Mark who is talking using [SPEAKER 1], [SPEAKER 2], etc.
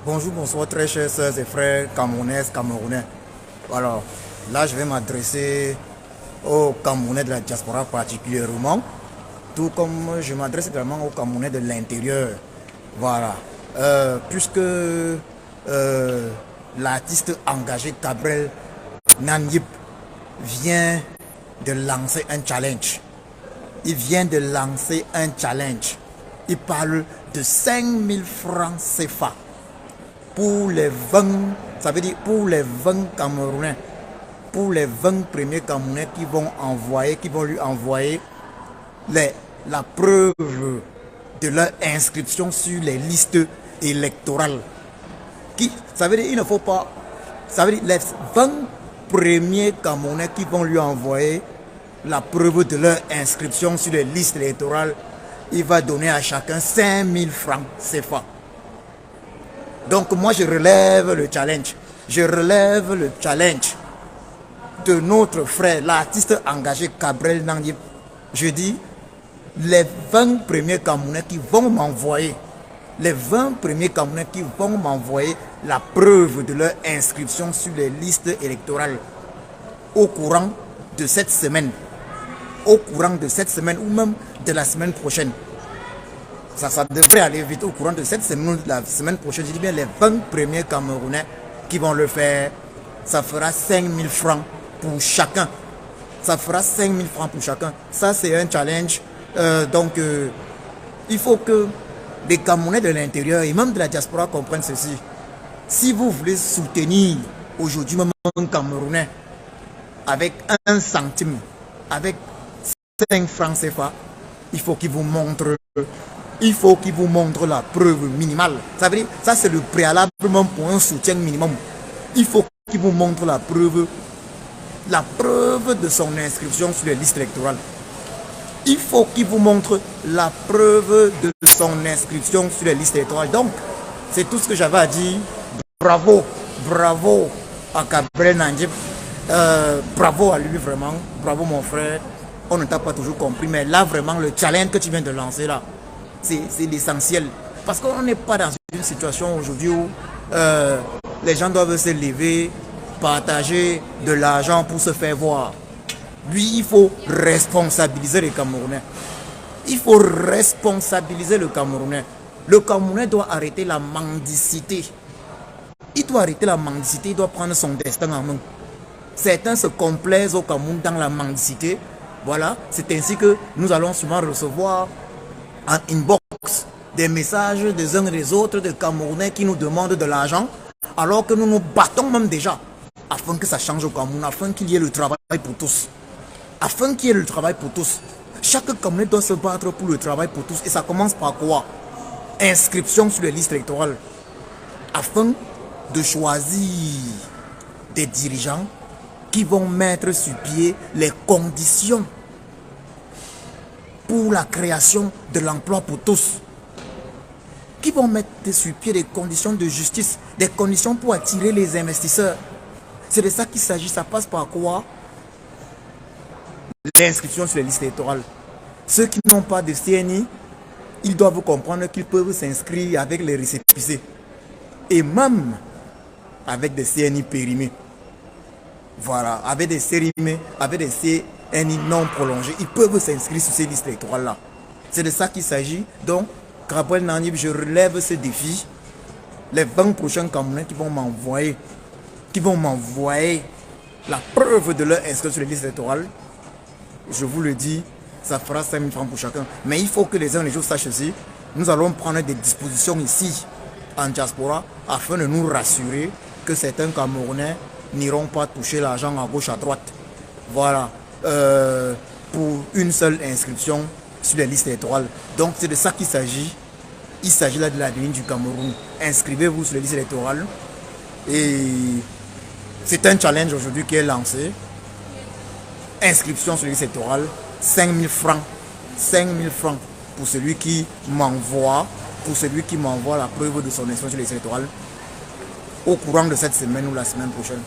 [SPEAKER 1] Bonjour, bonsoir très chers sœurs et frères camerounaises, camerounais. Alors, là je vais m'adresser aux Camerounais de la diaspora particulièrement, tout comme je m'adresse également aux Camerounais de l'intérieur. Voilà. Puisque l'artiste engagé Gabriel Nanyip vient de lancer un challenge. Il vient de lancer un challenge. Il parle de 5000 francs CFA pour les 20, ça veut dire pour les 20 Camerounais, pour les 20 premiers Camerounais qui vont lui envoyer la preuve de leur inscription sur les listes électorales. Ça veut dire il ne faut pas, ça veut dire les 20 premiers Camerounais qui vont lui envoyer la preuve de leur inscription sur les listes électorales, il va donner à chacun 5000 francs CFA. Donc moi je relève le challenge. Je relève le challenge de notre frère, l'artiste engagé Gabriel Nanyip. Je dis, les 20 premiers Camerounais qui vont m'envoyer, les 20 premiers Camerounais qui vont m'envoyer la preuve de leur inscription sur les listes électorales au courant de cette semaine, ou même de la semaine prochaine. Ça devrait aller vite au courant de cette semaine, la semaine prochaine. Je dis bien les 20 premiers Camerounais qui vont le faire. Ça fera 5000 francs pour chacun. Ça fera 5000 francs pour chacun. Ça, c'est un challenge. Il faut que les Camerounais de l'intérieur et même de la diaspora comprennent ceci. Si vous voulez soutenir aujourd'hui même un Camerounais avec 1 centime, avec 5 francs CFA, il faut qu'il vous montre la preuve minimale. Ça veut dire, ça c'est le préalable même pour un soutien minimum. Il faut qu'il vous montre la preuve de son inscription sur les listes électorales. Il faut qu'il vous montre la preuve de son inscription sur les listes électorales. Donc, c'est tout ce que j'avais à dire. Bravo, bravo à Gabriel Nanyip. Bravo à lui vraiment. Bravo mon frère. On ne t'a pas toujours compris, mais là vraiment le challenge que tu viens de lancer là, c'est l'essentiel. Parce qu'on n'est pas dans une situation aujourd'hui où les gens doivent se lever, partager de l'argent pour se faire voir. Lui, il faut responsabiliser les Camerounais. Il faut responsabiliser le Camerounais. Le Camerounais doit arrêter la mendicité. Il doit arrêter la mendicité, il doit prendre son destin en main. Certains se complaisent au Cameroun dans la mendicité. Voilà, c'est ainsi que nous allons souvent recevoir en inbox des messages des uns et des autres, des Camerounais qui nous demandent de l'argent, alors que nous nous battons même déjà afin que ça change au Cameroun, afin qu'il y ait le travail pour tous. Afin qu'il y ait le travail pour tous. Chaque Camerounais doit se battre pour le travail pour tous. Et ça commence par quoi? Inscription sur les listes électorales. Afin de choisir des dirigeants qui vont mettre sur pied les conditions pour la création de l'emploi pour tous, qui vont mettre sur pied des conditions de justice, des conditions pour attirer les investisseurs. C'est de ça qu'il s'agit. Ça passe par quoi? L'inscription sur les listes électorales. Ceux qui n'ont pas de CNI, ils doivent comprendre qu'ils peuvent s'inscrire avec les récépissés et même avec des CNI périmés. Voilà, avec des CNI, avec des CNI non prolongés, ils peuvent s'inscrire sur ces listes électorales-là. C'est de ça qu'il s'agit. Donc, Gabriel Nanyip, je relève ce défi. Les 20 prochains Camerounais qui vont m'envoyer la preuve de leur inscription sur les listes électorales, je vous le dis, ça fera 5000 francs pour chacun. Mais il faut que les uns et les autres sachent ceci. Nous allons prendre des dispositions ici, en diaspora, afin de nous rassurer que certains Camerounais n'iront pas toucher l'argent à gauche, à droite. Voilà. Pour une seule inscription sur les listes électorales. Donc c'est de ça qu'il s'agit. Il s'agit là de l'avenir du Cameroun. Inscrivez-vous sur les listes électorales. Et c'est un challenge aujourd'hui qui est lancé. Inscription sur les listes électorales. 5000 francs. 5000 francs pour celui qui m'envoie la preuve de son inscription sur les listes électorales au courant de cette semaine ou la semaine prochaine.